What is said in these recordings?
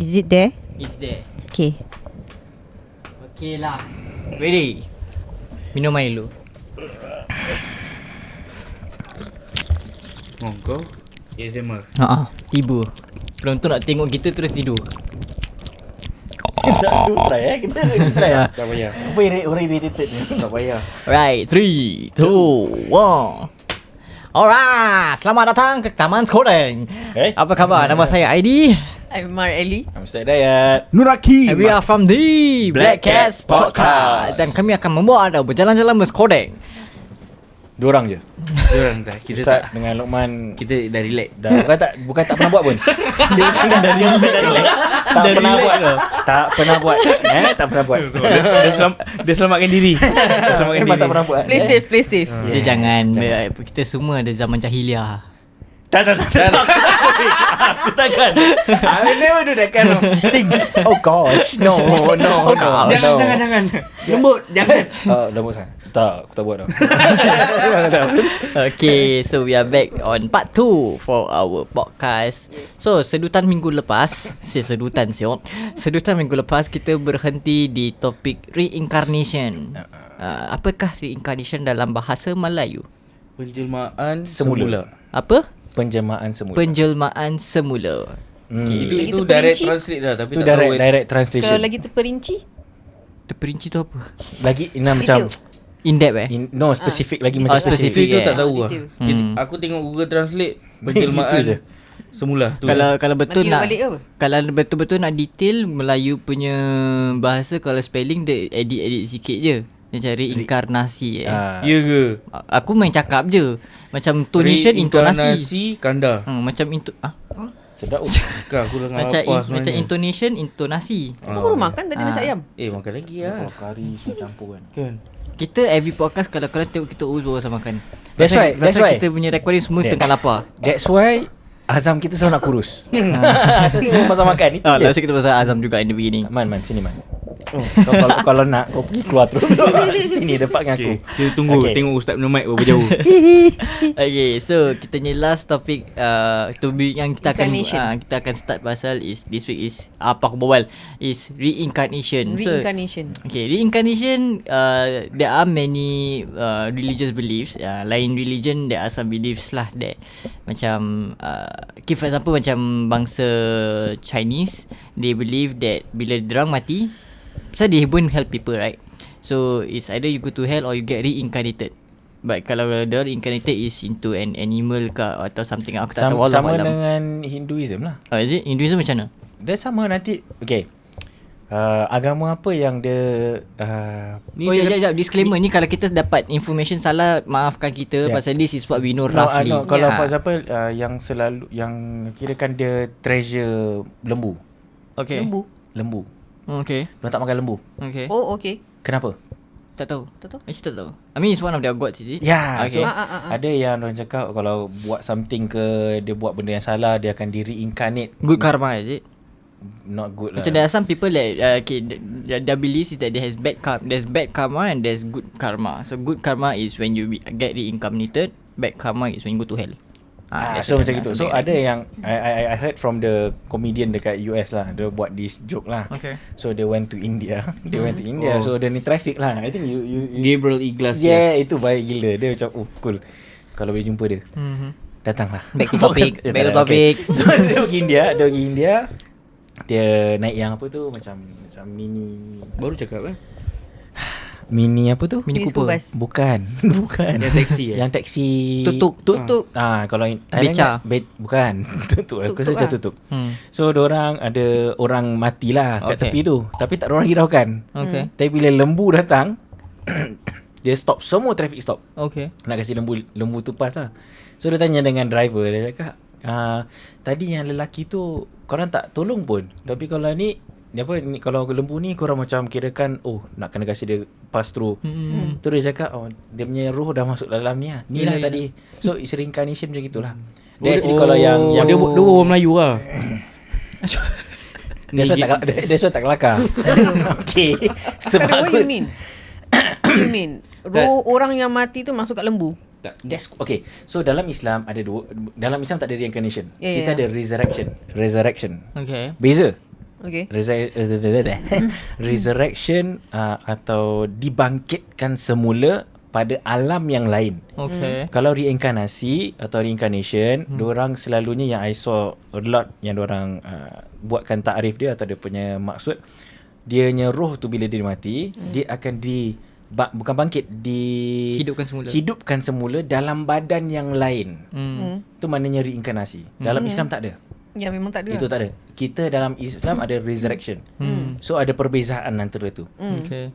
Is it there? It's there. Okay. Okay lah. Ready? Minum air dulu. Oh, kau ASMR. Tiba. Penonton nak tengok kita terus tidur. Kita try kita try lah. Tak payah. Apa orang irritated ni? Tak payah. Right, 3, 2, 1. Alright, selamat datang ke Taman Skodeng. Apa khabar? Nama saya Aidi. I'm Mar Ellie. I'm Ustaz Dayat. Nuraki. And we are from the Black Cats Podcast. Dan kami akan membawa anda berjalan-jalan berskodeng. Dua orang je. Diorang dah. Kita Ustaz tak. dengan Luqman Kita dah relax. dah bukan tak pernah buat pun. Dia kan dari tak pernah buat. Tak pernah buat. Tak pernah buat. Dia selamatkan diri. Dia selamatkan Memang diri. tak pernah buat. Play safe, play safe. Dia jangan. Kita semua ada zaman jahiliah. Tak. Aku takkan. I will never do that kind of things. Oh gosh. No. Jangan. Lembut, jangan. Lembut sangat. Tak, aku tak buat dah. Okay, so we are back on part 2 for our podcast. So, sedutan minggu lepas Sedutan minggu lepas kita berhenti di topik reincarnation. Apakah reincarnation dalam bahasa Melayu? Penjelmaan Semula. Apa? Penjelmaan semula. Penjelmaan semula. Itu Lagi direct terperinci. translate dah, tapi Itu tak tahu. direct translation. Kalau lagi terperinci, Terperinci tu apa? Lagi macam In depth no specific lagi macam specific. specific. Itu tak tahu lah. detail. Aku tengok Google Translate Itu penjelmaan je. semula tu. Kalau betul Nanti nak balik ke apa? kalau betul-betul nak detail Melayu punya bahasa, kalau spelling dia edit sikit je. Dia cari inkarnasi. Ya ke? Aku main cakap je. Macam tonation, intonasi. Reinkarnasi kanda. Macam Sedap. Kau aku dah macam apa sebenarnya. macam intonation, intonasi. kau baru makan tadi nasi ayam. Makan lagi lah. Kari semua campur kan. Kan. Kita every podcast kalau korang tengok kita always bawa sama makan. That's why. Kita punya recording semua Yeah. tengah lapar. That's why azam kita selalu nak kurus. Asal semua pasal makan itu je. Last week kita pasal Azam juga in the beginning. Man, sini man. Kalau nak kau pergi keluar terus. Sini depan dengan aku. Okay. Kita tunggu tengok Ustaz punya mic berapa jauh. Okay, so kita punya last topic topik yang kita Incarnation. akan start pasal is this week is apa aku berbual is reincarnation. Reincarnation. Okay, reincarnation there are many religious beliefs. Lain religion there are some beliefs lah that macam okay, for example macam bangsa Chinese, they believe that bila diorang mati, pasal they won't help people, right? So it's either you go to hell or you get reincarnated. But kalau dia reincarnated is into an animal ke atau something, aku tak tahu. Sama Wallahualam. dengan Hinduism lah. Is it? Hinduism macam mana? Dia sama nanti. Okay. Agama apa yang dia Sekejap, disclaimer ni kalau kita dapat information salah, maafkan kita, pasal this is what we know roughly. Kalau for example yang selalu yang kirakan dia treasure lembu. Okay. Lembu. Okay. Dia tak makan lembu. Okay. Oh, okay. Kenapa? Tak tahu. Tak tahu. Actually tak tahu. I mean it's one of their gods, is it? Ya, Okay. so ada yang orang cakap kalau buat something ke, dia buat benda yang salah, dia akan di reincarnate. Good karma, is it? Not good lah. Macam there are some people that okay, their beliefs is that there has bad karma. There's bad karma and there's good karma. So good karma is when you get reincarnated. Bad karma is when you go to hell. So macam gitu. So ada yang I heard from the comedian dekat US lah. Dia buat this joke lah. Okay. So they went to India. So dia ni traffic lah. I think you Gabriel Iglesias. Yeah, itu baik gila. Dia macam cool. Kalau boleh jumpa dia, datanglah. Back to topic. Back to topic. So dia pergi India. Dia naik yang apa tu, macam mini Baru cakap mini apa tu? Mini Mini Cooper. school bus. Bukan. Yang taxi Yang taksi Tuk-tuk. Kalau Beca. Bukan. Tutuk. Aku rasa macam tutuk. So diorang ada orang matilah kat Okay. tepi tu, tapi tak ada orang hiraukan. Okay. Tapi bila lembu datang, dia stop, semua traffic stop. Okay. Nak kasi lembu tu pas lah. So dia tanya dengan driver, dia cakap, tadi yang lelaki tu korang tak tolong pun, tapi kalau ni kalau lembu ni korang macam kirakan nak kena kasi dia pass through. Tu dia cakap dia punya roh dah masuk dalam ni lah. Ni lah tadi. So it's reincarnation macam gitulah. Dia actually kalau yang dia bawa Melayu lah. That's why tak kelakar. Okay. What you mean? You mean roh orang yang mati tu masuk kat lembu? Okay. So dalam Islam ada dua. Dalam Islam tak ada reincarnation. Yeah, Kita ada resurrection. Okay. Beza. Okay. Resurrection atau dibangkitkan semula pada alam yang lain. Okay. Kalau reinkarnasi atau reincarnation, diorang selalunya yang I saw a lot yang diorang buatkan takrif dia atau dia punya maksud, dianya roh tu bila dia mati, dia akan bukan bangkit, hidupkan semula dalam badan yang lain. Tu maknanya reinkarnasi. Dalam Islam tak ada. Ya, memang tak ada. Itu tak ada. Kita dalam Islam ada resurrection. So ada perbezaan antara tu. Okay.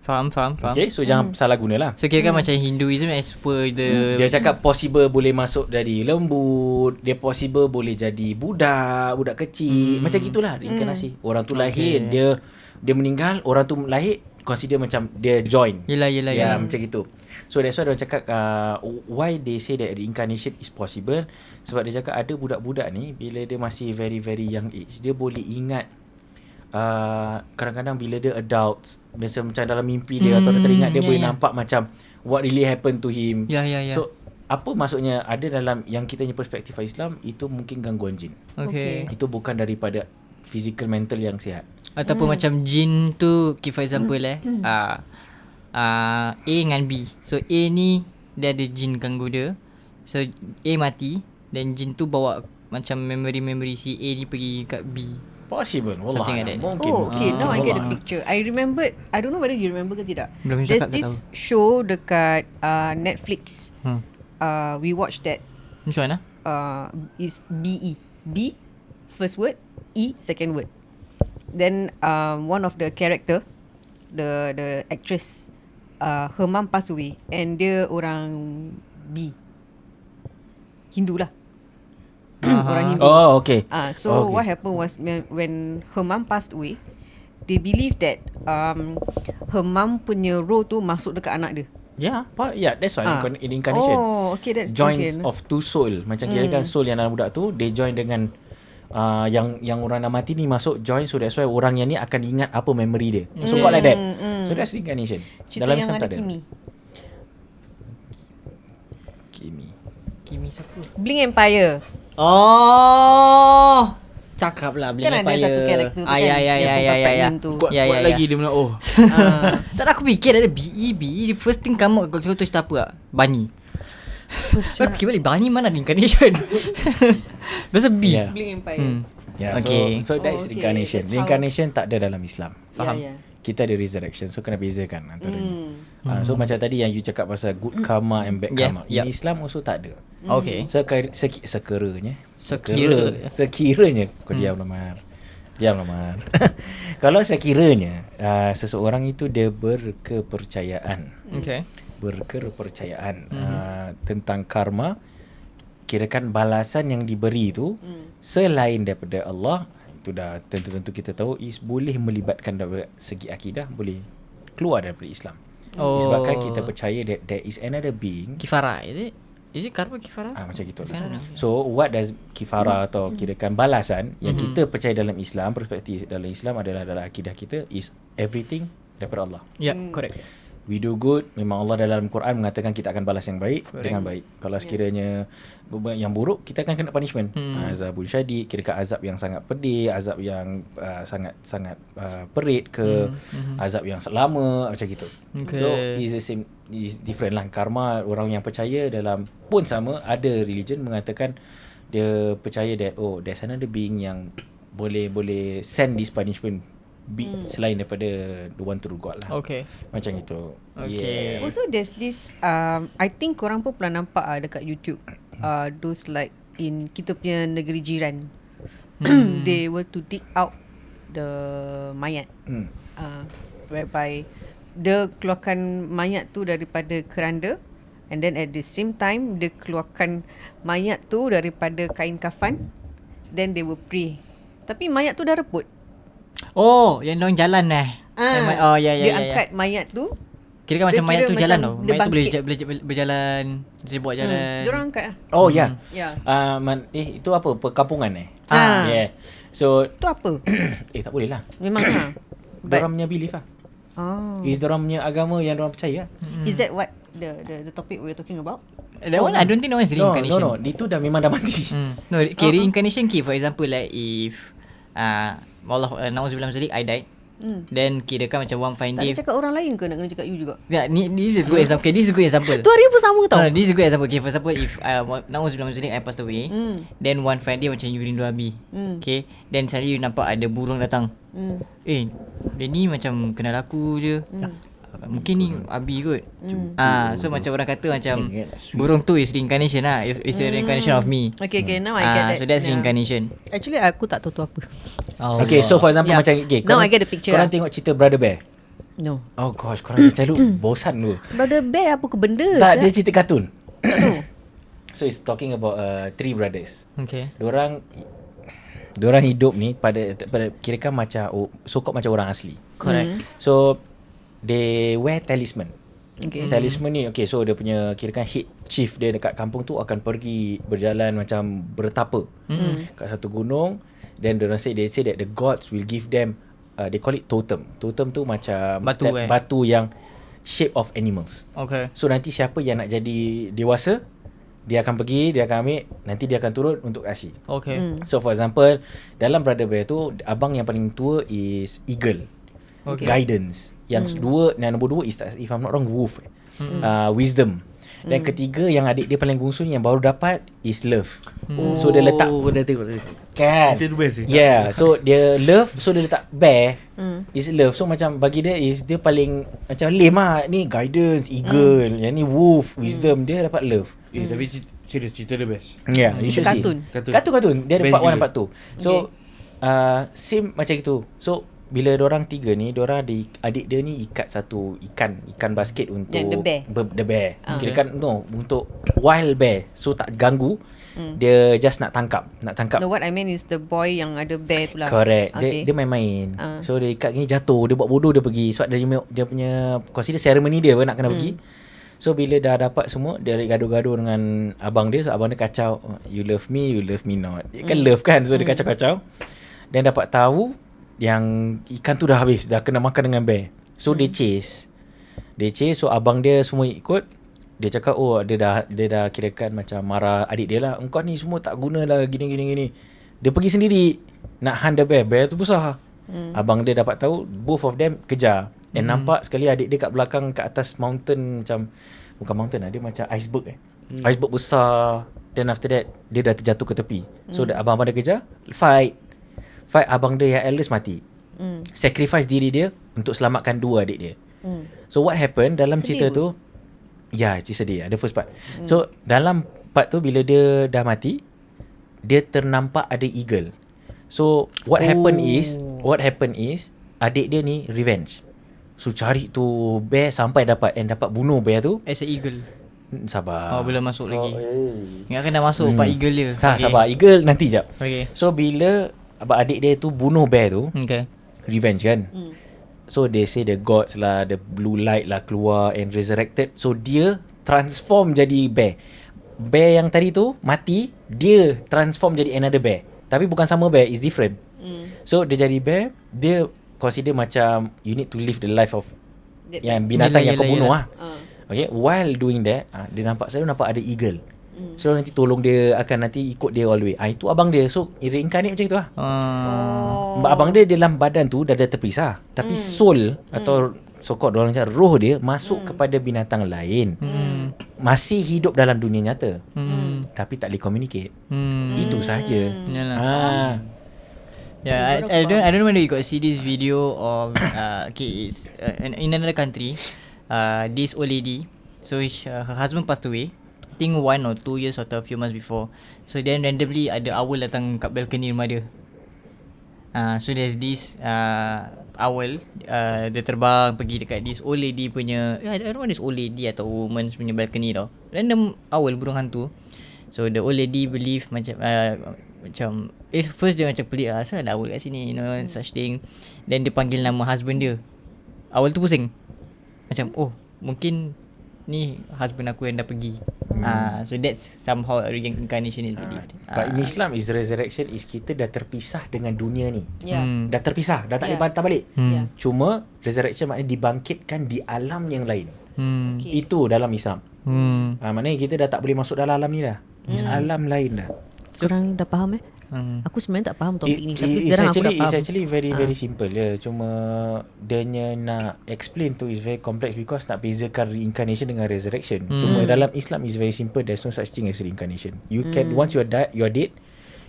Faham. Okay, so jangan salah gunalah. So kira kan macam Hinduism as per the Dia cakap possible boleh masuk jadi lembut, dia possible boleh jadi budak kecil. Macam gitulah reinkarnasi. Orang tu lahir, dia meninggal, orang tu lahir, consider macam dia join. Yelah. Macam gitu. So that's why dia cakap why they say that reincarnation is possible. Sebab dia cakap ada budak-budak ni bila dia masih very very young age, dia boleh ingat kadang-kadang bila dia adult, biasa macam dalam mimpi dia atau dia teringat, dia boleh nampak macam what really happened to him. Ya. So apa maksudnya, ada dalam yang kita punya perspektif Islam, itu mungkin gangguan jin. Okay. Itu bukan daripada physical mental yang sihat. Ataupun macam jin tu, for example A dengan B. So A ni dia ada jin ganggu dia. So A mati, dan jin tu bawa macam memory si A ni pergi kat B. Possible. Wallah. Something like that. Mungkin. Okay, now I get the Wallah. picture. I remembered, I don't know whether you remember ke tidak. Belum There's cakap, tak this show dekat Netflix. We watched that. Which one Is BE. B first word, E second word. Then one of the character, the actress, her mum passed away, and dia orang B, Hindu lah. Orang Hindu. Oh, okay. So Okay. what happened was when her mum passed away, they believe that her mum punya roh tu masuk dekat anak dia. Yeah, that's why incarnation. Oh, okay, that's Joins okay. of two soul. Macam kira kan soul yang dalam budak tu, they join dengan yang orang dah mati ni masuk join, so that's why orang yang ni akan ingat apa memory dia. So called like that. So that's reincarnation. Cerita Dalam yang Islam ada tak ada. Kimi siapa? Blink Empire. Oh, cakap lah Blink Kan ada Empire. satu karakter tu kan, Ya. yang bukan pregnant tu. Kuat lagi dia bilang Tak ada, aku fikir ada BE. First thing kamu kau tahu cerita apa tak? Bunny. Aku fikir balik Bunny mana ada incarnation. Biasa B. Yeah. Blink Empire. Yeah, Okay. so that is okay. reincarnation. That's how- Reincarnation tak ada dalam Islam. Faham. Yeah. Kita ada resurrection. So kena bezakan antara ni. So macam tadi yang you cakap pasal good karma and bad Yeah, karma. yeah. In Islam also tak ada. Okay. Sekiranya kau diam Lamar. Kalau sekiranya seseorang itu dia berkepercayaan Okay. tentang karma, kirakan balasan yang diberi itu selain daripada Allah, itu dah tentu-tentu kita tahu boleh melibatkan dari segi akidah, boleh keluar daripada Islam. Disebabkan kita percaya that there is another being. Kifara, is it karma kifara? Macam gitu Kan. lah. So what does kifara atau kirakan balasan yang kita percaya dalam Islam, perspektif dalam Islam adalah dalam akidah kita is everything daripada Allah. Yeah, correct. We do good, memang Allah dalam Quran mengatakan kita akan balas yang baik dengan baik. Kalau sekiranya yang buruk, kita akan kena punishment. Azabun syadid, kira-kira azab yang sangat pedih, azab yang sangat perit ke azab yang selama, macam gitu. Okay. So is the same, is different lah. Karma, orang yang percaya dalam pun sama, ada religion mengatakan dia percaya that there's another being yang boleh send this punishment selain daripada the one true God lah. Okay. Macam itu. Okay. Yeah. Also there's this I think korang pun pernah nampak dekat YouTube, those like in kita punya negeri jiran. They were to dig out the mayat, whereby dia keluarkan mayat tu daripada keranda, and then at the same time dia keluarkan mayat tu daripada kain kafan, then they will pray. Tapi mayat tu dah reput. Oh, yang orang jalan Oh, ya. Dia angkat mayat tu. Kira kan macam Dia mayat kira tu macam jalan tau. dia Mayat tu boleh bangkit. berjalan, dia buat jalan. Dia orang angkat lah. Oh ya. Ya. Itu apa? Perkampungan Ah. Yeah. So Tu apa? tak boleh lah. Memang lah. Diorang punya belief lah. Oh. Is diorang punya agama yang diorang percaya. Is that what the topic we're talking about? That one I don't think that one is reincarnation. No. Itu dah memang dah mati. No, reincarnation for example like if Allah na'udzubillah min zalik, I died. Then kira kan macam one fine Tak day. ada cakap orang lain ke nak kena cakap you juga? Ya, ni is a good example. Okay, this is a good example. Tu hari pun sama tau. This is a good example. Okay, for example, if na'udzubillah min zalik, I passed away, then one fine day macam you rindu Abi. Okay, then suddenly you nampak ada burung datang. Dia ni macam kenal aku je. Mungkin ni Abi kot. So macam orang kata macam burung tu is reincarnation lah. It's a reincarnation of me. Okay, now I get that. So that's Yeah. reincarnation. Actually aku tak tahu tu apa. Okay, so for example Yeah. macam Now I get the picture korang lah. tengok cerita Brother Bear. No. Oh gosh, korang macam lu bosan lu. Brother Bear apa ke benda? Tak, dia Siap? cerita kartun. So it's talking about three brothers. Okay. Diorang hidup ni pada kirakan macam so-called macam orang asli. Correct. So they wear talisman. Okay. Talisman ni okay, so dia punya kirakan head chief dia dekat kampung tu akan pergi berjalan macam bertapa kat satu gunung. Then they say that the gods will give them they call it totem. Totem tu macam Batu, batu yang shape of animals. Okay. So nanti siapa yang nak jadi dewasa, dia akan pergi, dia akan ambil, nanti dia akan turun untuk kasih. Okay. So for example, dalam Brother Bear tu, abang yang paling tua is Eagle. Okay. Guidance. Yang nombor dua is, if I'm not wrong, Wolf. Wisdom. Dan ketiga yang adik dia paling bungsu ni yang baru dapat is Love. So dia letak dah tengok. kan. Cerita tu best eh? Yeah, so dia Love, so dia letak Bear is Love. So macam bagi dia is dia paling macam lame lah. Ni Guidance, Eagle, yang ni Wolf, Wisdom, dia dapat Love. Tapi serius cerita dia best. Yeah, you It's should a see. Kartun. Dia ada Best part 1 dan gila. part 2. So same macam itu. So bila diorang tiga ni, diorang ada adik dia ni ikat satu ikan basket untuk Yang the bear. The bear. Kirakan untuk wild bear. So tak ganggu. Dia just nak tangkap. No, what I mean is the boy yang ada bear tu lah. Correct. Okay. Dia main-main. So dia ikat gini jatuh, dia buat bodoh, dia pergi. Sebab dia punya consider ceremony dia nak kena pergi. So bila dah dapat semua, dia gaduh-gaduh dengan abang dia. So abang dia kacau, you love me not. Dia kan love kan. So dia kacau-kacau. Dan dapat tahu yang ikan tu dah habis, dah kena makan dengan bear. So dia chase. So abang dia semua ikut. Dia cakap dia dah kirakan macam marah adik dia lah. Engkau ni semua tak guna lah, gini. Dia pergi sendiri nak hunt the bear. Bear tu besar. Abang dia dapat tahu, both of them kejar. And nampak sekali adik dia kat belakang, kat atas mountain, macam bukan mountain lah, dia macam iceberg iceberg besar. Then after that dia dah terjatuh ke tepi. So abang-abang dia kejar, fight abang dia yang eldest mati. Sacrifice diri dia untuk selamatkan dua adik dia. So what happened dalam Sedih cerita tu, ya, sedih the first part. So dalam part tu bila dia dah mati, dia ternampak ada eagle. So what happened is adik dia ni revenge. So cari tu bear sampai dapat, and dapat bunuh bear tu. As a eagle. Sabar. Belum masuk lagi. Ingatkan dah masuk part eagle dia. Sabar, eagle nanti jap. Okay. So bila abang adik dia tu bunuh bear tu, Okay. revenge kan. So they say the gods lah, the blue light lah keluar and resurrected. So dia transform jadi bear. Bear yang tadi tu mati, dia transform jadi another bear. Tapi bukan sama bear, is different. So dia jadi bear, dia consider macam you need to live the life of yang binatang yang kau bunuh lah. Okay, while doing that, dia selalu nampak ada eagle. So nanti tolong dia, akan nanti ikut dia all the way. Itu abang dia. So reincarnate macam itu lah. Abang dia dalam badan tu dah terpisah. Tapi soul atau so-called orang cakap roh dia masuk kepada binatang lain. Masih hidup dalam dunia nyata. Tapi tak boleh communicate. Itu sahaja. Yalah. Yeah, I don't know whether you got see this video of okay, it's in another country. This old lady, so her husband passed away. I think 1 or 2 years atau a few months before. So then randomly ada owl datang kat balcony rumah dia. So there's this owl, dia terbang pergi dekat this old lady punya, I don't know this old lady atau woman's punya balcony tau. Random owl, burung hantu. So the old lady believe macam first dia macam pelik asal ada owl kat sini, such thing. Then dia panggil nama husband dia. Owl tu pusing. Macam mungkin ni husband aku yang dah pergi. So that's somehow a reincarnation is believed. But in Islam is resurrection is kita dah terpisah dengan dunia ni. Yeah. Dah terpisah, dah tak boleh patah balik. Cuma resurrection maknanya dibangkitkan di alam yang lain. Okay. Itu dalam Islam. Maknanya kita dah tak boleh masuk dalam alam ni dah. Alam lain dah. Korang dah faham Aku sebenarnya tak faham topik ni, tapi It's sekarang aku dah actually, faham. it's actually very simple je. Cuma dia nak explain tu is very complex because nak bezakan reincarnation dengan resurrection. Cuma dalam Islam is very simple. There's no such thing as reincarnation. You can once you are dead,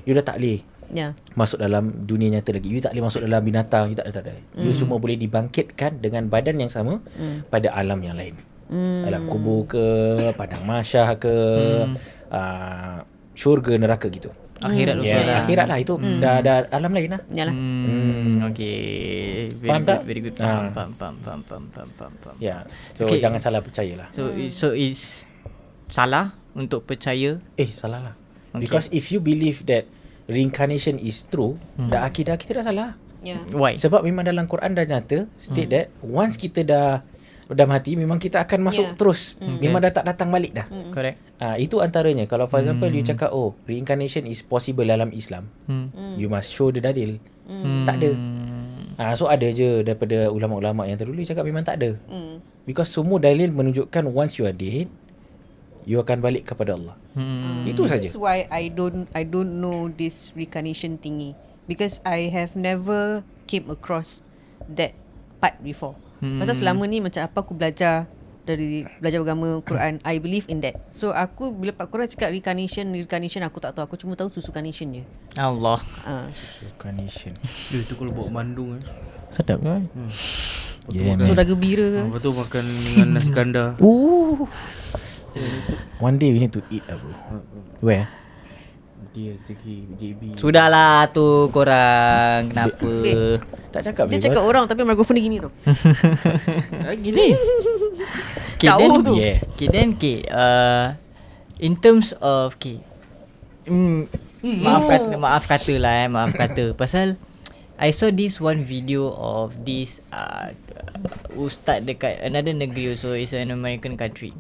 you dah tak boleh Ya. masuk dalam dunia nyata lagi. You tak boleh masuk dalam binatang. You tak ada. You cuma boleh dibangkitkan dengan badan yang sama pada alam yang lain. Alam kubur ke, padang mahsyar ke, syurga, neraka gitu. Akhirat also lah. Akhirat lah itu dah alam lain lah. Yalah. Okay. Faham tak? Very good. Ah. Faham. Ya. So Okay. jangan salah percayalah. So it's salah untuk percaya. Salah lah. Okay. Because if you believe that reincarnation is true, dah akidah kita dah salah. Ya. Why? Sebab memang dalam Quran dah nyata state that once kita dah mati, memang kita akan masuk Yeah. terus. Memang dah tak datang balik dah. Correct. Itu antaranya. Kalau for example you cakap reincarnation is possible dalam Islam, you must show the dalil. Tak ada. So ada je daripada ulama-ulama yang terdahulu cakap memang tak ada. Because semua dalil menunjukkan once you are dead, you akan balik kepada Allah. Itu saja. That's why I don't know this reincarnation thingy, because I have never came across that part before. Pasal selama ni macam apa aku belajar agama Quran, I believe in that. So aku bila Pak Quran cakap reincarnation aku tak tahu. Aku cuma tahu susu carnation je. Allah. Reincarnation. Itu kalau bawa Bandung Sedap kan? Yeah, Soda gembira ke? Lepas tu makan dengan nasi kandar. One day we need to eat bro. Where? Dia teki JB. Sudahlah tu korang. Kenapa? Tak cakap Dia cakap orang tapi mikrofon dia gini tu. Gini. Okay, Jauh then, tu. Yeah. Okay, then in terms of maaf kata pasal I saw this one video of this ustaz dekat another negeri also. It's an American country.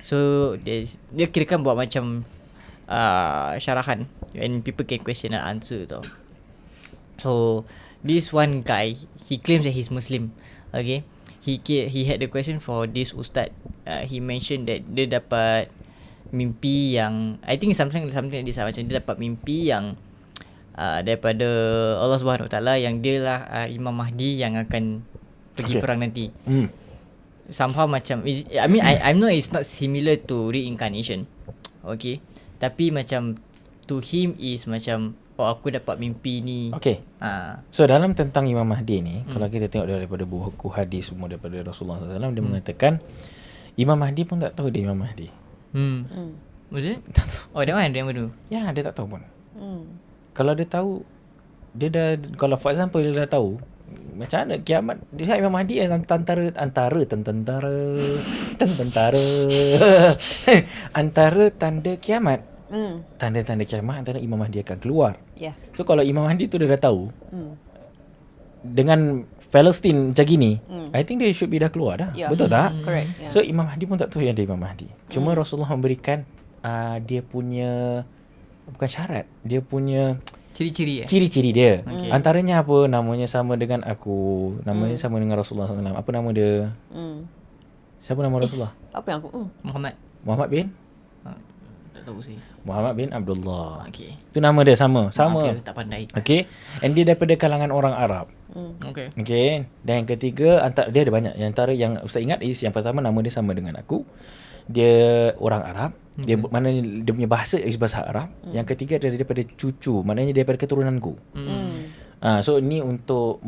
So dia kirakan buat macam syarahan and people can question and answer tau. So this one guy, he claims that he's Muslim. Okay, he had the question for this ustaz. He mentioned that dia dapat mimpi yang I think something like this macam dia dapat mimpi yang daripada Allah Subhanahu Wa Taala yang dia lah Imam Mahdi yang akan pergi perang nanti. Somehow macam I know it's not similar to reincarnation. Okay, tapi macam to him is macam aku dapat mimpi ni. Okay. So dalam tentang Imam Mahdi ni, kalau kita tengok daripada buku hadis semua daripada Rasulullah SAW, dia mengatakan Imam Mahdi pun tak tahu dia Imam Mahdi. Was it? Tak tahu. Oh, that one yang baru. Ya, dia tak tahu pun. Kalau dia tahu, dia dah, kalau for example dia dah tahu, macam mana kiamat, dia Imam Mahdi antara antara tanda kiamat. Tanda-tanda kiamat antara Imam Mahdi akan keluar. Yeah. So kalau Imam Mahdi tu dia dah tahu, dengan Palestine macam gini, I think dia should be dah keluar dah. Yeah. Betul tak? Correct. Yeah. So Imam Mahdi pun tak tahu yang dia Imam Mahdi. Cuma Rasulullah memberikan dia punya, bukan syarat, dia punya Ciri-ciri ciri-ciri dia. Antaranya apa? Namanya sama dengan aku, namanya sama dengan Rasulullah SAW. Apa nama dia? Siapa nama Rasulullah? Apa yang aku Muhammad. Muhammad bin Tak tahu sih. Muhammad bin Abdullah. Okay. Itu nama dia sama. Maaf ya, tak pandai. Okay. And dia daripada kalangan orang Arab. Okay. Okay. Dan yang ketiga, dia ada banyak. Yang antara yang Ustaz ingat is yang pertama nama dia sama dengan aku. Dia orang Arab. Dia mana dia punya bahasa is bahasa Arab. Yang ketiga dia daripada cucu, maknanya daripada keturunanku. So ini untuk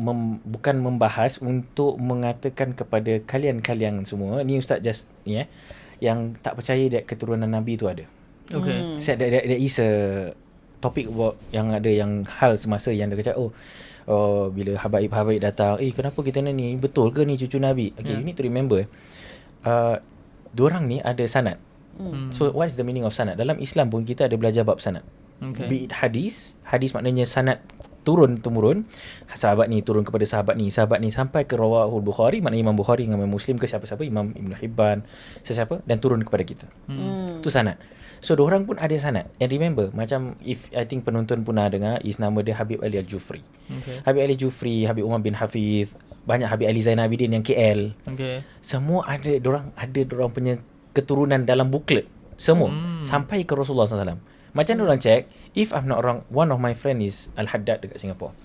bukan membahas, untuk mengatakan kepada kalian semua, ni Ustaz just yang tak percaya that keturunan Nabi tu ada. Okay. There is a topic about yang ada yang hal semasa yang dia kata bila habaib datang, kenapa kita ni betul ke ni cucu Nabi? Okay, you need to remember diorang ni ada sanad. So what is the meaning of sanad? Dalam Islam pun kita ada belajar bab sanad. Okay. Be it hadis maknanya sanad turun-temurun, sahabat ni turun kepada sahabat ni sampai ke rawahul Bukhari, maknanya Imam Bukhari dengan Imam Muslim ke siapa-siapa, Imam Ibn Hibban, sesiapa, dan turun kepada kita. Itu sanad. So diorang pun ada sanad. And remember, macam if I think penonton pun ada dengar, is nama dia Habib Ali Al-Jufri. Okay. Habib Ali Jufri, Habib Umar bin Hafiz, banyak Habib Ali Zainal Abidin yang KL. Okay. Semua dorang punya keturunan dalam buklet. Semua sampai ke Rasulullah SAW. Macam orang check, if I'm not wrong, one of my friend is Al-Haddad dekat Singapore.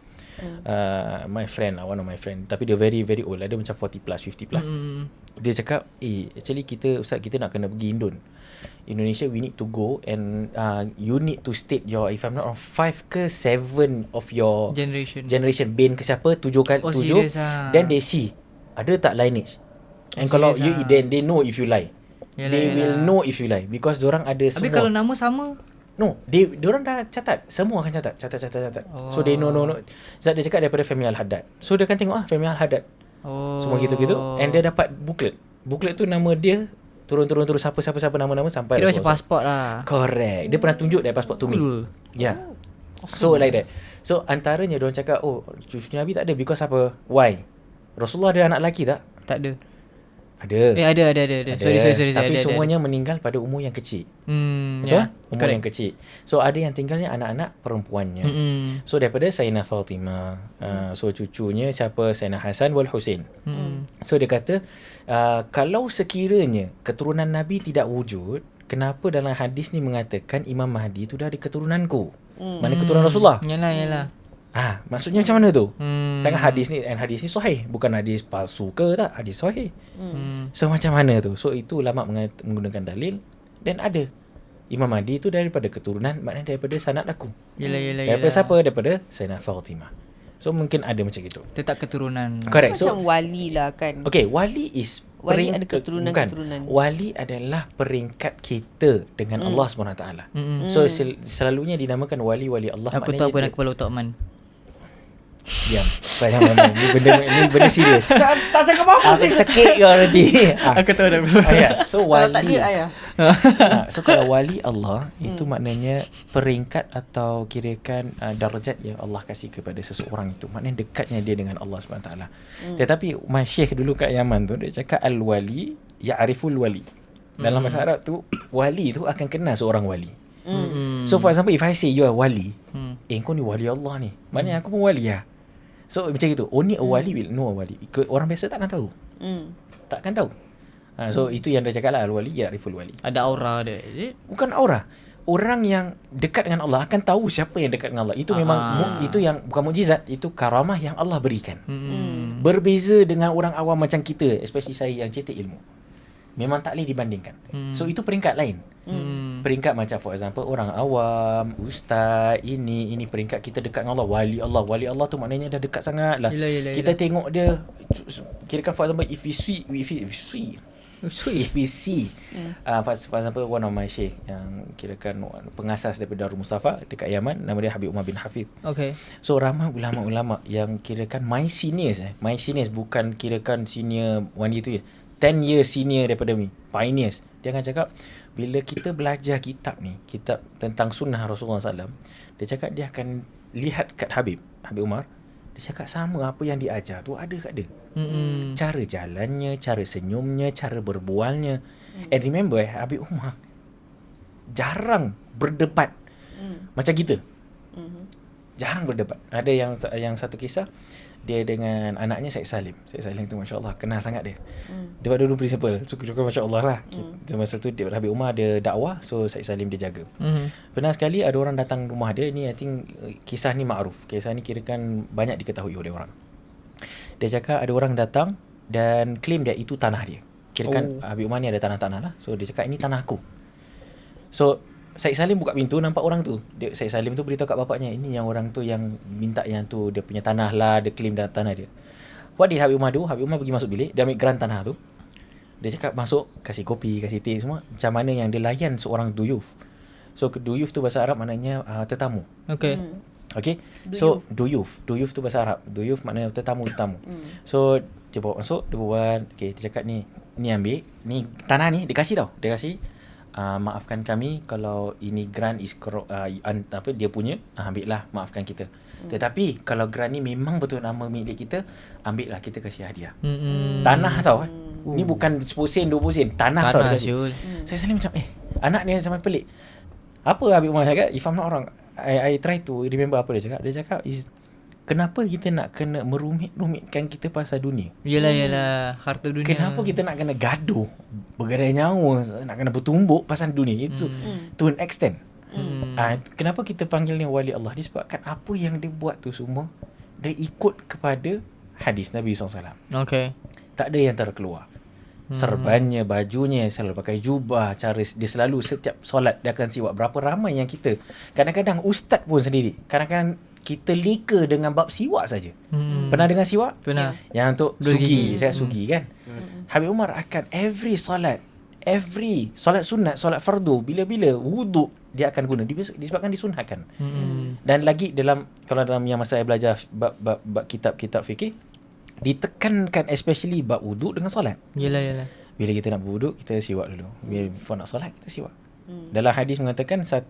My friend lah, one of my friend. Tapi dia very very old lah. Dia macam 40 plus, 50 plus. Dia cakap, actually Ustaz, kita nak kena pergi Indonesia, we need to go and you need to state your, if I'm not wrong, 5 ke 7 of your generation bin ke siapa, 7 kali 7. Then they see ada tak lineage. And kalau you then they know if you lie. They will know if you lie because diorang ada semua. Tapi kalau nama sama, no, diorang dah catat. Semua akan catat. So they know. Sebab dia cakap daripada family Al-Haddad. So dia akan tengok family Al-Haddad. Semua gitu-gitu. And dia dapat booklet tu nama dia turun siapa nama-nama sampai kira macam pasport lah. Correct. Dia pernah tunjuk dari pasport tu ni. Yeah. So like that. So antaranya diorang cakap, cucu Nabi tak ada because apa? Why? Rasulullah ada anak lelaki tak? Tak ada. Ada. Ada. Sorry. Tapi ada, semuanya meninggal pada umur yang kecil. Betul? Umur yang kecil. So ada yang tinggalnya anak-anak perempuannya. So daripada Sayyidina Fatimah, so cucunya siapa? Sayyidina Hasan wal Husain. So dia kata, kalau sekiranya keturunan Nabi tidak wujud, kenapa dalam hadis ni mengatakan Imam Mahdi itu dari keturunanku? Mana keturunan Rasulullah? Yalah. Maksudnya macam mana tu? Takkan hadis ni sahih, bukan hadis palsu ke tak? Hadis sahih. So macam mana tu? So itu ulama menggunakan dalil dan ada Imam Mahdi itu daripada keturunan, maknanya daripada sanad aku. Daripada siapa? Daripada Sayyidina Fatimah. So mungkin ada macam itu. Tetap keturunan. Correct. Macam wali lah kan. Okay, wali ada keturunan. Wali adalah peringkat kita dengan Allah SWT. So selalunya dinamakan wali-wali Allah. Aku tahu apa nak kepala otak Man. Diam. Ini benda serius. Tak cakap apa-apa Aku cekik kau nanti. Aku tahu dah. So Kalau tak wali. dia ayah. So kalau wali Allah itu maknanya peringkat atau kirakan darjat yang Allah kasih kepada seseorang itu. Maknanya dekatnya dia dengan Allah SWT. Tetapi my syekh dulu kat Yaman tu dia cakap al-wali ya'riful wali. Dalam bahasa Arab tu wali tu akan kenal seorang wali. So for example, if I say you are wali, kau ni wali Allah ni, maknanya aku pun wali lah. So macam itu. Only a wali will know a wali. Orang biasa takkan tahu. Takkan tahu. So itu yang dia cakap lah, al-wali ya'riful wali. Ada aura dia, is it? Bukan aura. Orang yang dekat dengan Allah akan tahu siapa yang dekat dengan Allah. Itu memang itu yang bukan mukjizat, itu karamah yang Allah berikan. Berbeza dengan orang awam macam kita, especially saya yang cetek ilmu. Memang tak boleh dibandingkan. So itu peringkat lain. Peringkat macam for example orang awam, ustaz, ini peringkat kita dekat dengan Allah. Wali Allah tu maknanya dah dekat sangat lah. Kita tengok dia, kirakan for example if we see for example one of my syekh yang kirakan pengasas daripada Darul Mustafa dekat Yaman, nama dia Habib Umar bin Hafidh. Okay. So ramai ulama-ulama yang kirakan my seniors bukan kirakan senior one year 2 years, 10 years senior daripada me, pioneers. Dia akan cakap bila kita belajar kitab tentang sunnah Rasulullah SAW, dia cakap dia akan lihat kat Habib Umar. Dia cakap sama apa yang dia ajar tu ada kat dia. Cara jalannya, cara senyumnya, cara berbualnya. And remember Habib Umar jarang berdebat macam kita. Jarang berdebat. Ada yang satu kisah dia dengan anaknya Syed Salim. Syed Salim tu masya-Allah kenal sangat dia. Dia pada dulu principal. So juga masya-Allah lah. Masa tu dia Habib Umar ada dakwah, so Syed Salim dia jaga. Pernah sekali ada orang datang rumah dia, ni I think kisah ni makruf. Kisah ni kirakan banyak diketahui oleh orang. Dia cakap ada orang datang dan claim dia itu tanah dia. Kirakan Habib Umar ni ada tanah-tanah lah. So dia cakap ini tanah aku. So Syed Salim buka pintu, nampak orang tu. Syed Salim tu beritahu kat bapaknya, ini yang orang tu yang minta yang tu, dia punya tanah lah, dia claim dah tanah dia. What did Habib Umar do? Habib Umar pergi masuk bilik, dia ambil geran tanah tu. Dia cakap masuk, kasih kopi, kasih teh semua. Macam mana yang dia layan seorang duyuf. So duyuf tu bahasa Arab maknanya tetamu. Okay. Okay. So duyuf tu bahasa Arab. Duyuf maknanya tetamu. So dia bawa masuk, dia buat, okay, dia cakap ni ambil, ni tanah ni, dia kasih tau. Dia kasih, maafkan kami kalau ini grant is dia punya, ambil lah, maafkan kita. Tetapi kalau grant ni memang betul nama milik kita, ambil lah, kita kasih hadiah. Tanah tau. Ni bukan 10 sen, 20 sen, tanah tau dia kasih. Saya selalu macam anak ni sampai pelik. Apa Habib Umar cakap? If I'm not wrong, I try to remember apa dia cakap. Dia cakap is, kenapa kita nak kena merumit-rumitkan kita pasal dunia? Yelah harta dunia. Kenapa kita nak kena gaduh, bergadai nyawa, nak kena bertumbuk pasal dunia itu to an extent. Kenapa kita panggil ni wali Allah? Disebabkan apa yang dia buat tu semua dia ikut kepada hadis Nabi SAW. Okay. Tak ada yang terkeluar. Serbannya, bajunya selalu pakai jubah, cara dia selalu setiap solat dia akan siwak. Berapa ramai yang kita, kadang-kadang ustaz pun sendiri, kadang-kadang kita leka dengan bab siwak saja. Pernah dengar siwak? Pernah. Yang untuk sugi, saya sugi kan. Habib Umar akan every solat sunat, solat fardu, bila-bila wuduk dia akan guna disebabkan disunatkan. Dan lagi kalau dalam yang masa saya belajar bab kitab-kitab fikih, ditekankan especially bab wuduk dengan solat. Yelah. Bila kita nak berwuduk, kita siwak dulu. Bila nak solat, kita siwak. Dalam hadis mengatakan 2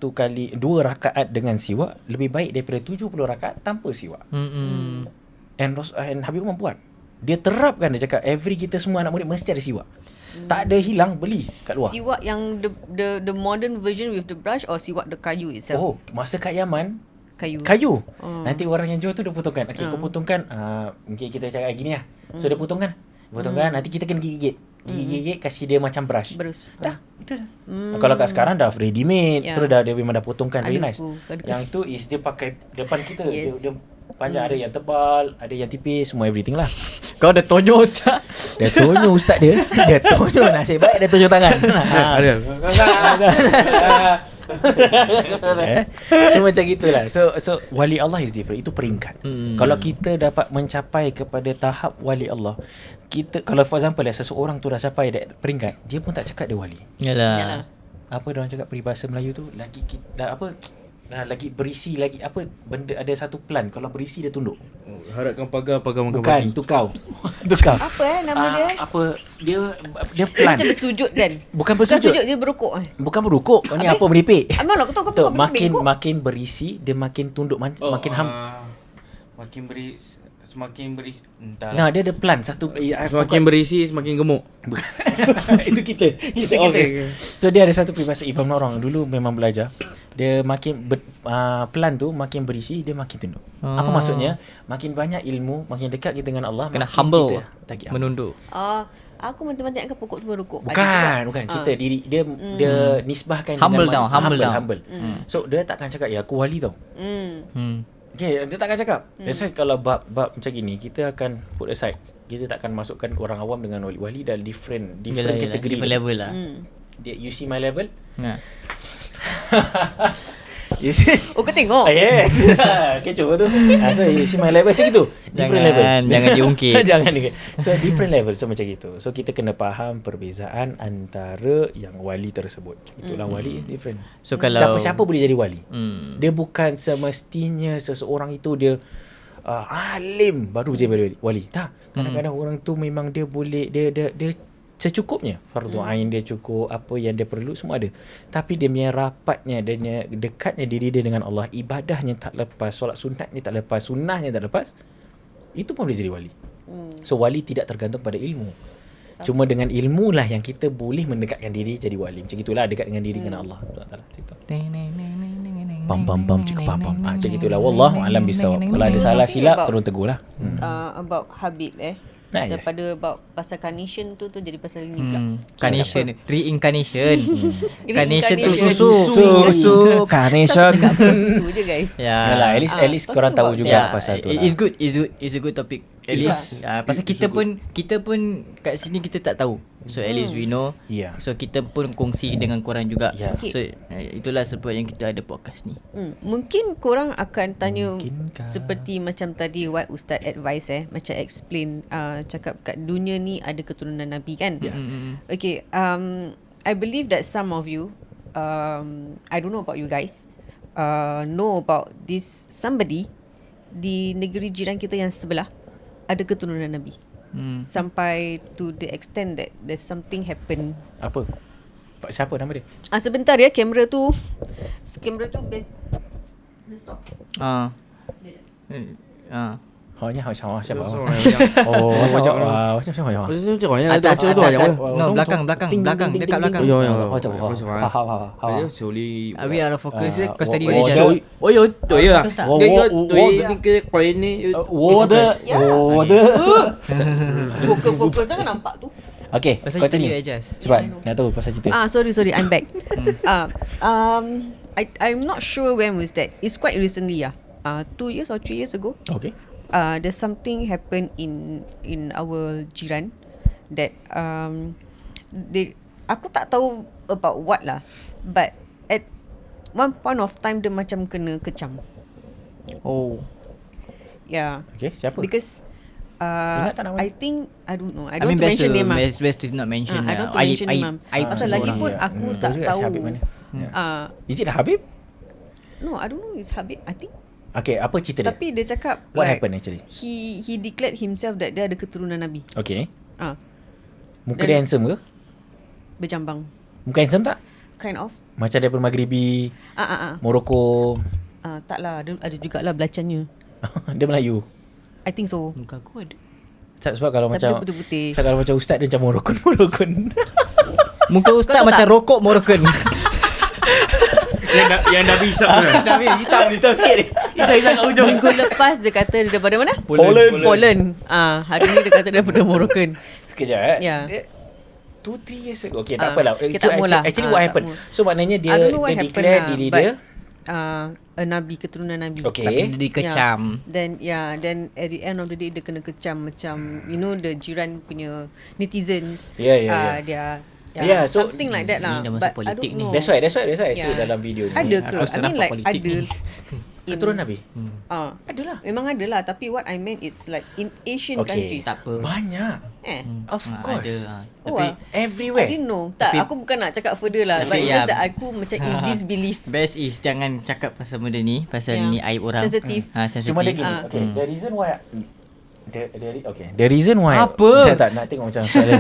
rakaat dengan siwak lebih baik daripada 70 rakaat tanpa siwak. And Habib Umar buat. Dia terapkan, dia cakap every kita semua anak murid mesti ada siwak. Tak ada hilang, beli kat luar. Siwak yang the modern version with the brush or siwak the kayu itself? Oh, masa kat Yaman Kayu. Nanti orang yang jual tu dia potongkan. Okey, kau potongkan mungkin kita cakap gini lah. So dia potongkan. Nanti kita kena gigit. Kasih dia macam brush. Dah, itu dah. Kalau kat sekarang dah ready made, terus dia memang dah potongkan very nice. Yang tu is dia pakai depan kita. Yes. Dia panjang, ada yang tebal, ada yang tipis, semua everything lah. Kau dah tonyo Ustaz. Dia tonyo ustaz dia. Dia tonyo, nasib baik dia tonyo tangan. Ada. So macam gitulah. So wali Allah is different. Itu peringkat. Kalau kita dapat mencapai kepada tahap wali Allah, kita, kalau for example seseorang tu dah capai peringkat, dia pun tak cakap dia wali. Yalah. Apa dia orang cakap peribahasa Melayu tu, lagi kita lagi berisi, lagi apa benda, ada satu plan, kalau berisi dia tunduk. Harapkan pagar makan Bukan, babi. tu kau. Tu kau. Apa nama dia? Apa dia Dia plan. macam bersujud kan? Bukan bersujud. Dia berukuk. Bukan berukuk. Ni apa meripik? Amal aku tahu kau Makin berisi dia makin tunduk, makin Semakin berisi entah. Nah, dia ada plan satu. Semakin berisi semakin gemuk. Itu kita. Okay. So dia ada satu peribahasa, if I'm not wrong, dulu memang belajar. Dia makin plan tu makin berisi, dia makin tunduk. Apa maksudnya? Makin banyak ilmu, makin dekat kita dengan Allah, kena makin humble, kita lagi menunduk. Aku matematik akan pokok tu berukuk. Bukan. Kita diri dia nisbahkan Humble dengan down. humble. So dia takkan cakap ya aku wali tau. Okay, dia takkan cakap. That's why kalau bab macam gini, kita akan put aside. Kita takkan masukkan orang awam dengan wali-wali dalam different category. Different level lah. You see my level? Nah. You see? Oh, kau tengok? Yes. Kecoh tu. So you see my level macam gitu. Different level. Jangan diungkit. Jangan diungkit. So different level. So macam gitu. So kita kena faham perbezaan antara yang wali tersebut. Itulah wali is different. So kalau Siapa-siapa boleh jadi wali. Dia bukan semestinya seseorang itu dia alim baru jadi wali. Tak. Kadang-kadang orang tu memang dia boleh dia secukupnya. Fardu ain dia cukup, apa yang dia perlu semua ada. Tapi dia punya rapatnya, dia dekatnya diri dia dengan Allah, ibadahnya tak lepas, solat sunatnya tak lepas, sunnahnya tak lepas, itu pun boleh jadi wali. So wali tidak tergantung pada ilmu. Cuma dengan ilmu lah yang kita boleh mendekatkan diri jadi wali. Macam itulah, dekat dengan diri dengan Allah. Pam cakap pam. Macam itulah. Wallahu alam bisawab. Kalau ada salah silap terus tegur lah. About Habib daripada about pasal carnation tu jadi pasal ini pula. Carnation, reincarnation. Carnation tu Reincarnation. Susu carnation. Cakap susu je guys. Yalah, at least korang tahu juga pasal tu lah. It's good. It's a good topic. At least pasal kita pun kat sini kita tak tahu. So at least we know. So kita pun kongsi dengan korang juga. Okay. So itulah sebab yang kita ada podcast ni. Mungkin korang akan tanya seperti macam tadi what Ustaz advice macam explain cakap kat dunia ni ada keturunan Nabi kan. Okay, I believe that some of you I don't know about you guys know about this somebody di negeri jiran kita yang sebelah ada keturunan Nabi. Sampai to the extent that there's something happen. Apa? Siapa nama dia? Sebentar ya, kamera tu dia stop. Siapa? Belakang dekat belakang. We out of focus. Kau steady je. Fokus jangan nampak tu. Okay, Pasal kau you tanya. adjust. Sebab nak tahu pasal cerita. Sorry, I'm back. I'm not sure when was that. It's quite recently 2 years or 3 years ago. Okay. There's something happened in our jiran that aku tak tahu about what lah, but at one point of time dia macam kena kecam. Oh. Yeah. Okay, siapa? Because Ingat tak nama I dia? think I don't know. I I don't mean want to mention name lah. best to not mention. I don't want to mention name. Pasal lagi seseorang. pun aku tak Juga si tahu. Habib mana? Is it Habib? No, I don't know. It's Habib. I think. Okay, apa cerita dia? Tapi dia cakap What like, happened actually? He declared himself that dia ada keturunan Nabi. Okay. Ah, Muka dia handsome ke? berjambang. Muka handsome tak? Kind of. Macam daripada Maghribi, Ah. Morocco. Tak lah. Ada jugalah belacannya. Dia Melayu. I think so. Muka aku ada. Sebab kalau Tapi macam dia putih-putih. sebab kalau macam ustaz dia macam Moroccan. Muka ustaz tahu macam tak? rokok Moroccan. Yang Nabi hisap tu kan? Dah hitam sikit ni. Hitam kat ujung. Minggu lepas dia kata dia daripada mana? Poland. Hari ni dia kata daripada Moroccan. Sekejap Ya. Dia 2-3 years ago. Okay, tak apalah. kita So, tak mula. actually what Tak happened? mula. So maknanya dia I don't know what dia happened declare lah, diri but, dia. a Nabi, keturunan Nabi. Okay. Tapi dia dikecam. Then at the end of the day dia kena kecam macam the jiran punya netizens. Yeah. Yeah, so something like that lah. ni dah masuk But I politik don't ni. know. That's why I see Yeah. dalam video ni. Ada ke? Aku I mean serap like politik ada. ni. Keturunan Nabi. Adalah. Memang adalah. Tapi what I meant it's like in Asian Okay. countries. Tak apa. Banyak. Of course. Ada. Oh, Tapi I Everywhere. didn't know. Tak, Tapi- aku bukan nak cakap further lah. But Tapi it's just ya. that aku macam in disbelief. best is jangan cakap pasal benda ni, pasal Yeah. ni aib orang. Sensitive. Sensitive. Cuma dia gini. Ah. Okay, the reason why the reason why Apa? tak nak tengok macam soalan.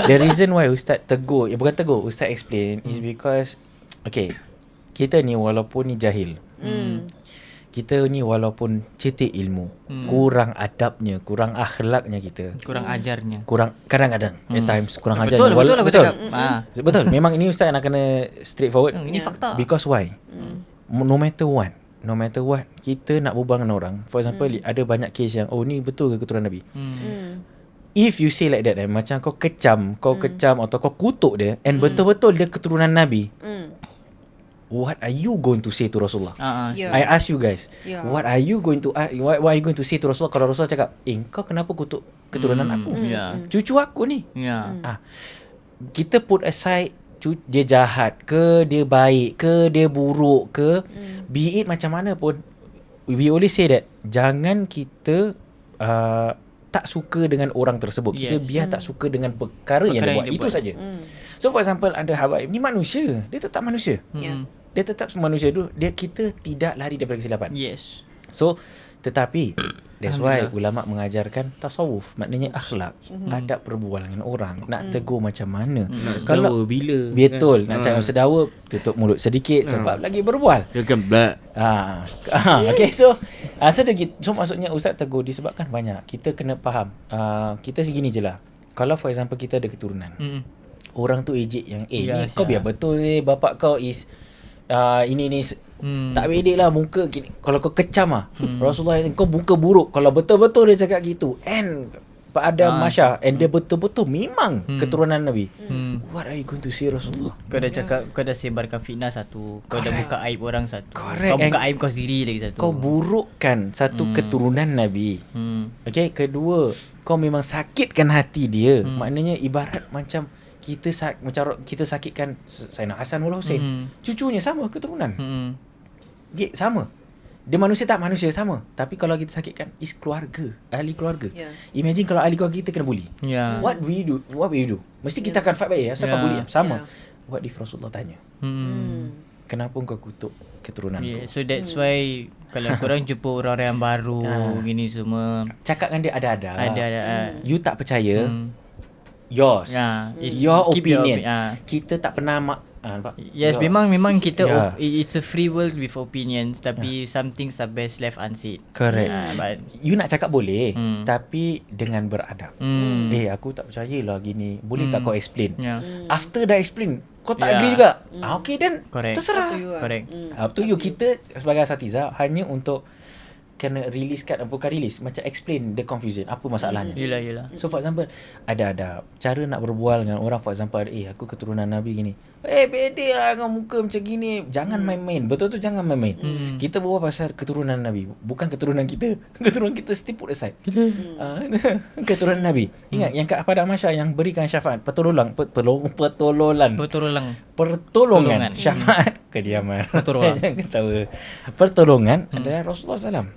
The reason why ustaz tegur, bukan tegur, ustaz explain is because okay, kita ni walaupun ni jahil. Kita ni walaupun cetek ilmu, kurang adabnya, kurang akhlaknya kita. Kurang ajarnya. Kurang kadang-kadang at times kurang ajar. Betul aku cakap. Betul. Memang ini ustaz nak kena straightforward. Ini fakta. Because why? No matter what, kita nak berbual dengan orang. For example, ada banyak case yang ni betul ke keturunan Nabi? If you say like that, macam kau kecam atau kau kutuk dia and betul-betul dia keturunan Nabi. What are you going to say to Rasulullah? Yeah. I ask you guys. Yeah. What are you going to what are you going to say to Rasulullah kalau Rasulullah cakap, kau kenapa kutuk keturunan aku? Ya. Cucu aku ni. Ya. Kita put aside dia jahat ke, dia baik ke, dia buruk ke, be it macam mana pun, we always say that jangan kita tak suka dengan orang tersebut. Kita biar tak suka dengan perkara yang dia buat. Itu saja. So for example, ada Habaib ni manusia, dia tetap manusia. Dia tetap manusia dulu. Kita tidak lari daripada kesilapan. Yes. So tetapi that's why ulama mengajarkan tasawuf, maknanya akhlak, adab perbualan dengan orang, nak tegur macam mana. Kalau bila Betul, nak cakap sedawa, tutup mulut sedikit sebab lagi berbual. dia kan black. Okay, so maksudnya ustaz tegur disebabkan banyak. Kita kena faham. Kita segini je lah. Kalau for example kita ada keturunan, orang tu ejek yang ni kau biar betul bapak kau is ini tak bedek lah muka gini. Kalau kau kecam Rasulullah kau muka buruk. Kalau betul-betul dia cakap gitu and pada Masya and dia betul-betul memang keturunan Nabi, what are you going to say Rasulullah? Kau dah cakap, kau dah sebarkan fitnah satu. Kau dah buka aib orang satu. Correct. Kau buka aib kau sendiri lagi satu. Kau burukkan satu keturunan Nabi. Okay, kedua, kau memang sakitkan hati dia. Maknanya ibarat macam kita sakitkan Sayyidina Hasan wala Hussein. Cucunya sama keturunan. Okay, sama. Dia manusia tak manusia sama. Tapi kalau kita sakitkan is keluarga, ahli keluarga. Imagine kalau ahli keluarga kita kena bully. What will you do? Mesti kita akan fight baik ya. Siapa bully? Sama. What if Rasulullah tanya? Kenapa kau kutuk keturunan Yeah, kau? so that's why kalau korang jumpa orang-orang yang baru gini semua, Cakap dengan dia ada-ada. ada You tak percaya, yours. it's- Your keep your opinion. opi- Kita tak pernah nampak. Yes, memang kita it's a free world with opinions, tapi some things are best left unsaid. Correct. But You nak cakap boleh, tapi dengan beradab. Aku tak percaya lah gini. Boleh tak kau explain? After dah explain, kau tak agree juga. Okay, then Correct. terserah. Correct. Up to you. Kita sebagai asatiza hanya untuk kena releasekan, bukan release, macam explain the confusion, apa masalahnya. Yelah. So for example, ada cara nak berbual dengan orang, for example, aku keturunan Nabi gini. Beda lah kau muka macam gini. Jangan main-main. Betul tu jangan main-main. Kita berbual pasal keturunan Nabi. Bukan keturunan kita. Keturunan kita still put aside. Keturunan Nabi. Ingat yang Kak Ahmad Ahmad yang berikan syafaat. Pertolongan. Syafaat. Kediaman. Pertolongan. Jangan ketawa. Pertolongan adalah Rasulullah SAW.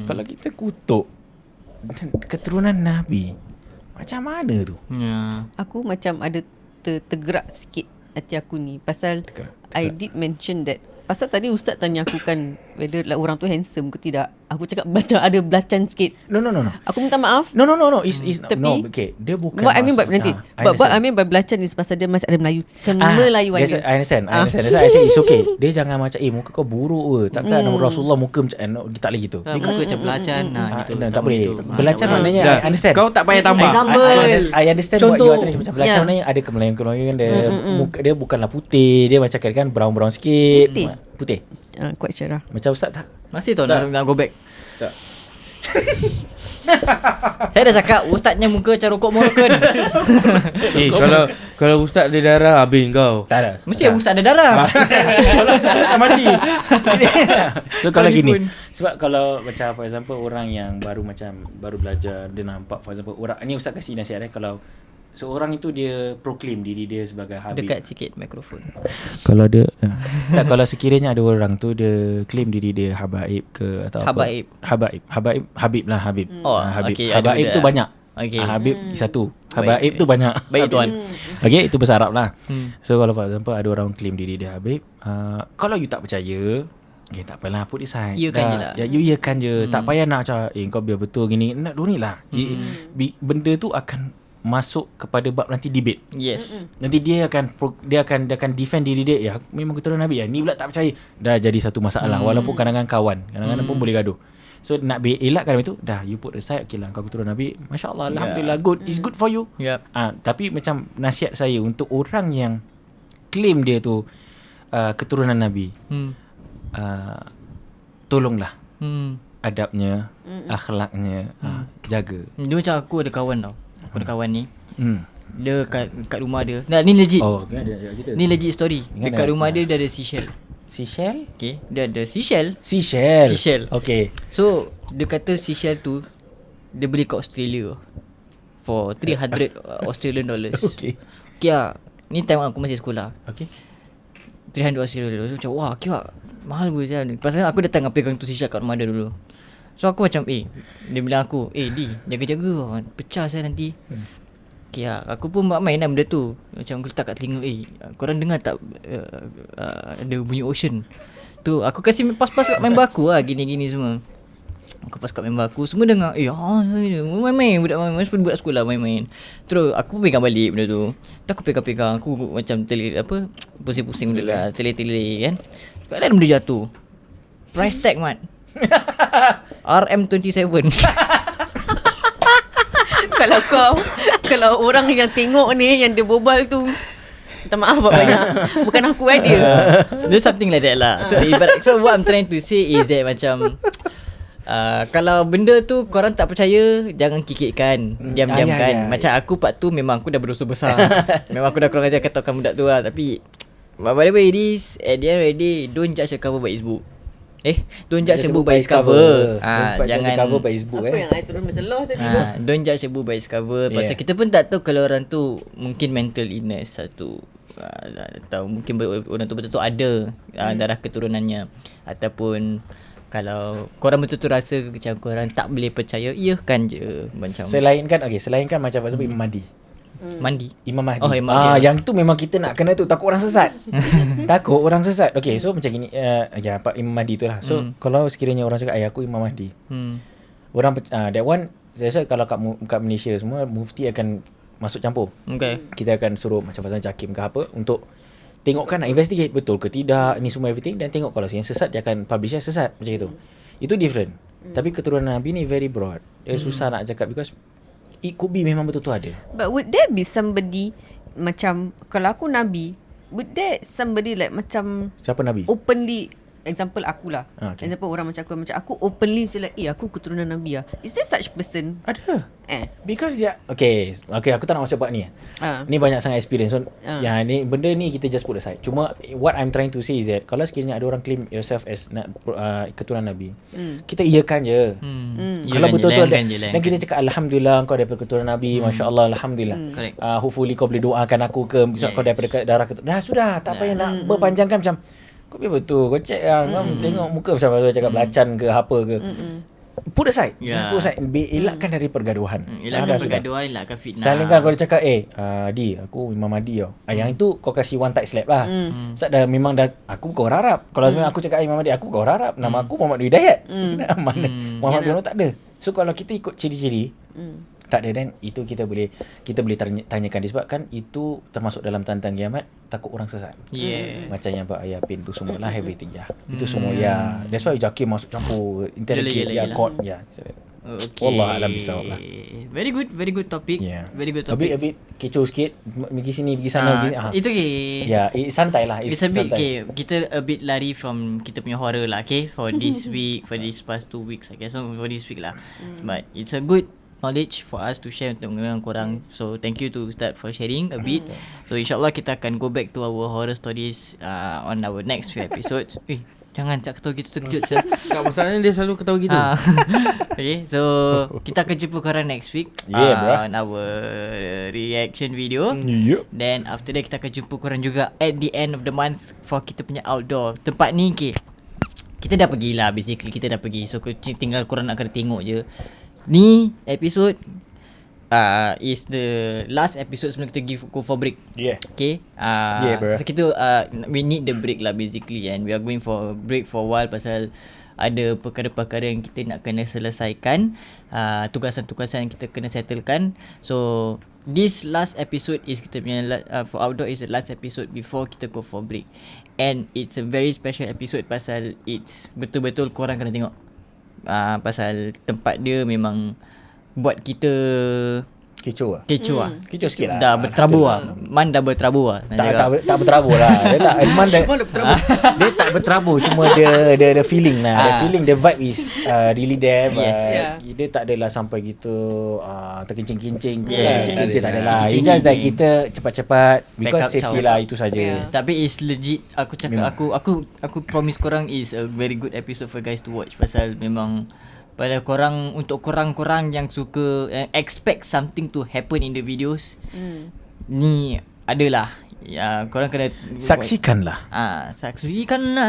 Kalau kita kutuk keturunan Nabi, macam mana tu? Ya. Aku macam ada tergerak sikit hati aku ni. Pasal Tergerak. I did mention that. Pasal tadi Ustaz tanya aku kan whether like orang tu handsome ke tidak. Aku cakap macam ada belacan sikit. No. Aku minta maaf. No. It's Tapi- no. Okay, dia bukan. What I mean by nanti. I But what I understand. mean by belacan is pasal dia masih ada Melayu. Kemelayuan Yes, dia. I understand. That's why I say it's okay. Dia jangan macam muka kau buruk ke. Takkan Rasulullah muka macam no, tak boleh gitu. Muka macam belacan. Tak boleh. Belacan maknanya Dah. I understand. Kau tak payah tambah. I understand what Contoh. you are trying macam belacan Yeah. maknanya ada kemelayan dia. Muka dia bukanlah putih, dia macam kan brown sikit. Putih. Quite cerah. Macam Ustaz tak? Masih tau nak go back. Tak. Saya dah cakap ustaznya muka macam rokok Moroccan. Kalau ustaz ada darah, habis kau. Tak ada. Mesti ustaz ada darah. Kalau saya mati. So kalau Kali gini, pun. sebab kalau macam for example orang yang baru belajar, dia nampak for example orang ni Ustaz kasih nasihat kalau seorang itu dia proclaim diri dia sebagai Habib. Dekat sikit mikrofon. Kalau dia tak, kalau sekiranya ada orang tu dia claim diri dia habaib ke atau Habaib. apa. Habib lah Habib. Oh, Habib. okey, ada Habaib benda. tu banyak. Okey. Habib satu. Baik. Habaib tu banyak. Baik tuan. Okey, itu bahasa Arab lah. So kalau for example ada orang claim diri dia Habib, kalau you tak percaya, okay, tak apalah, put aside. Iyakan je lah. Ya, you iyakan je. Tak payah nak macam kau biar betul gini. Nak don't need lah. Benda tu akan masuk kepada bab nanti debate. Yes. Nanti dia akan defend diri dia. Ya, memang keturunan Nabi ya. Ni pula tak percaya. Dah jadi satu masalah. Walaupun kadang-kadang kawan, kadang-kadang pun boleh gaduh. So nak elakkan itu, dah you put aside. Okay lah, kau keturunan Nabi, masya-Allah, alhamdulillah, good. It's good for you. Yep. Tapi macam nasihat saya untuk orang yang claim dia tu keturunan Nabi, tolonglah adabnya, akhlaknya, jaga. Dia macam aku ada kawan tau. Aku ada kawan ni. Dia kat rumah dia. Nah, ni legit. Oh, kan ada kita. Ni legit story. Ingat Dekat dah. rumah dia ada seashell. Seashell? Okay. Dia ada seashell. Seashell. Okay. So dia kata seashell tu dia beli kat Australia for 300 Australian dollars. Okay. Kia, ni time aku masih sekolah. Okay. 300 Australian dollars. Macam wah, kia mahal pun saya ni. Pasal aku datang pegang tu seashell kat rumah dia dulu. So aku macam dia bilang aku, Di, jaga-jaga pecah saya nanti. Okay lah, aku pun main lah benda tu. Macam aku letak kat telinga, korang dengar tak ada bunyi ocean tu. Aku kasih pas-pas kat member aku lah, gini-gini semua. Aku pas kat member aku, semua dengar, main-main, budak sekolah main-main. Terus aku pegang balik benda tu. Terus aku pegang-pegang, aku macam pusing-pusing benda lah, tele-tele kan. Sekali benda jatuh. Price tag mat RM27. Kalau orang yang tengok ni yang dia bobal tu, minta maaf banyak. Bukan aku dia. There's something like that lah. So what I'm trying to say is that macam kalau benda tu korang tak percaya, jangan kikirkan, diam-diamkan. Macam aku part tu memang aku dah berdosa besar. Memang aku dah kurang ajar katakan budak tu lah. Tapi whatever it is, at the end of the day, don't judge a cover by its book. Don't judge a book by its cover. Jangan cover by its book. Apa yang I turun macam lost tadi tu? Don't judge a book by its cover. Pasal kita pun tak tahu kalau orang tu mungkin mental illness satu, atau mungkin orang tu betul-betul ada darah keturunannya. Ataupun kalau korang betul-betul rasa macam korang tak boleh percaya, iyakan je. Macam Selainkan macam Imam Mahdi. mandi. Imam Mahdi. Oh, Imam Mahdi. Yang tu memang kita nak kena tu. Takut orang sesat. Takut orang sesat. Okay, so macam gini. Pak Imam Mahdi tu lah. So kalau sekiranya orang cakap, aku Imam Mahdi. Orang that one, saya rasa kalau kat Malaysia semua, mufti akan masuk campur. Okay. Kita akan suruh macam Fazal Hakim ke apa untuk tengokkan, nak investigate betul ke tidak ni semua everything, dan tengok kalau yang sesat dia akan publish yang sesat macam itu. Itu different. Tapi keturunan Nabi ni very broad. Dia susah nak cakap because it could be memang betul-betul ada. But would there be somebody macam kalau aku Nabi, would there somebody like macam Siapa Nabi? openly example akulah. Okay. Example orang macam aku openly say like, aku keturunan Nabi lah. Is there such person? Ada. Eh. Because dia okay, aku tak nak masuk part ni. Ni banyak sangat experience. So yang ni benda ni kita just put aside. Cuma what I'm trying to say is that kalau sekiranya ada orang claim yourself as keturunan Nabi, kita iakan je. Kalau betul-betul ada, dan kita cakap alhamdulillah kau daripada keturunan Nabi, masya-Allah, alhamdulillah. Correct. Hopefully kau boleh doakan aku ke kau daripada darah keturunan. Dah sudah, tak payah nak berpanjangkan macam kau biar betul, kau check tengok muka macam mana cakap belacan ke apa ke. Put aside. Just put aside. Elakkan dari pergaduhan. Elakkan pergaduhan, elakkan fitnah. Salingkan kalau dia cakap Di, aku Imam Mahdi tau. Yang itu kau kasih one tight slap lah. Sebab dah memang dah aku bukan orang Arab. Kalau sebenarnya aku cakap Imam Mahdi, aku bukan orang Arab. Nama aku Muhammad Hidayat. Mana Muhammad bin tak ada. So kalau kita ikut ciri-ciri tak ada, dan itu kita boleh tanyakan disebabkan itu termasuk dalam tantang kiamat, takut orang sesat. Macam yang Pak Ayah pin tu semua lah, everything itu semua that's why Zakir masuk campur interrogate court Okay. Allah alam bisawab lah. Very good topic. Very good A topic. bit kecoh sikit, pergi sini pergi sana pergi sini. Itu okay. Santai lah. It's a bit okay. Kita a bit lari from kita punya horror lah, okay, for this week, for this past 2 weeks I guess, for this week lah. But it's a good knowledge for us to share untuk dengan korang. So thank you to Ustaz for sharing a bit. So insyaAllah kita akan go back to our horror stories on our next few episodes. Jangan cak ketawa gitu terkejut sah. Tak, masalahnya dia selalu ketawa gitu. Okay, so kita akan jumpa korang next week on our reaction video. Then after that kita akan jumpa korang juga at the end of the month for kita punya outdoor. Tempat ni kita dah pergi lah, basically kita dah pergi. So tinggal korang nak kena tengok je. Ni episode is the last episode sebelum kita go for break. Okay. Bro. So kita we need the break lah basically, and we are going for a break for a while pasal ada perkara-perkara yang kita nak kena selesaikan, tugasan-tugasan yang kita kena settlekan. So this last episode is kita punya for outdoor is the last episode before kita go for break, and it's a very special episode pasal it's betul-betul korang kena tengok. Pasal tempat dia memang buat kita kecoh lah. Kecoh sikit lah. Dah berterabur lah. Man dah berterabur lah. Tak berterabur lah. Dia tak Man dia tak berterabur, cuma dia ada feeling lah. The feeling, the vibe is really there. Dia tak adalah sampai gitu terkincing-kincing. Kincing tak adalah. It's just that kita cepat-cepat because safety lah, itu saja. Tapi it's legit. Aku cakap aku promise korang is a very good episode for guys to watch. Pasal memang pada korang, untuk korang-korang yang suka expect something to happen in the videos, ni adalah korang kena saksikanlah. Saksikanlah.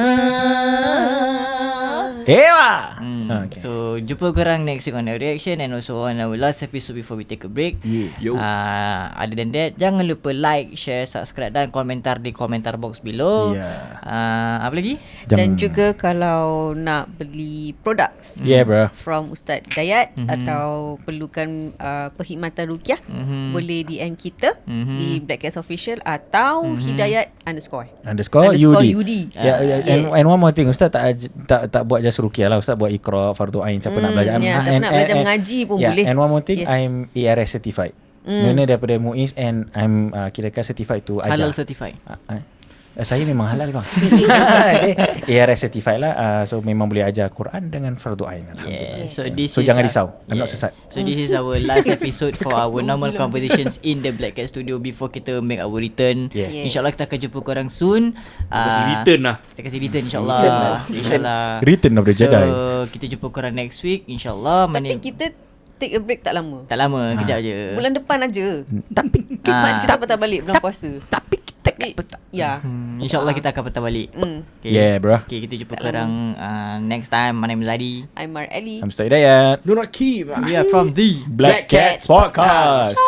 Okay. So jumpa korang next week on our reaction and also on our last episode before we take a break. Other than that, jangan lupa like, share, subscribe dan komentar di komentar box below. Apa lagi? Dan juga kalau nak beli products from Ustaz Dayat atau perlukan perkhidmatan ruqyah, boleh DM kita di Black Cats Official atau Hidayat _UD. And one more thing, Ustaz tak buat just ruqyah lah. Ustaz buat Iqra, Fardu Ain, siapa nak belajar. Siapa nak belajar mengaji pun boleh. And one more thing, I'm ARS certified. Mana daripada MUIS, and I'm kira-kira certified to ajar. Halal certified. Saya memang halal bang. ARS certified lah. So memang boleh ajar Quran dengan Fardu Ain. So jangan risau, I'm not sesat. So this is our last episode for our normal conversations in the Black Cat Studio before kita make our return. InsyaAllah kita akan jumpa korang soon. Kasih return lah. Kita kasih return insyaAllah. Return of the Jedi. So kita jumpa korang next week insyaAllah. Tapi kita take a break tak lama. Kejap je. Bulan depan aja. Tapi March kita patah balik bulan puasa. Tapi kita InsyaAllah kita akan patah balik. Bro. Okay, kita jumpa korang next time. My name is Adi. I'm Mar Ali. I'm Ustaz Hidayat. Do not keep. We are from the Black Cats Podcast.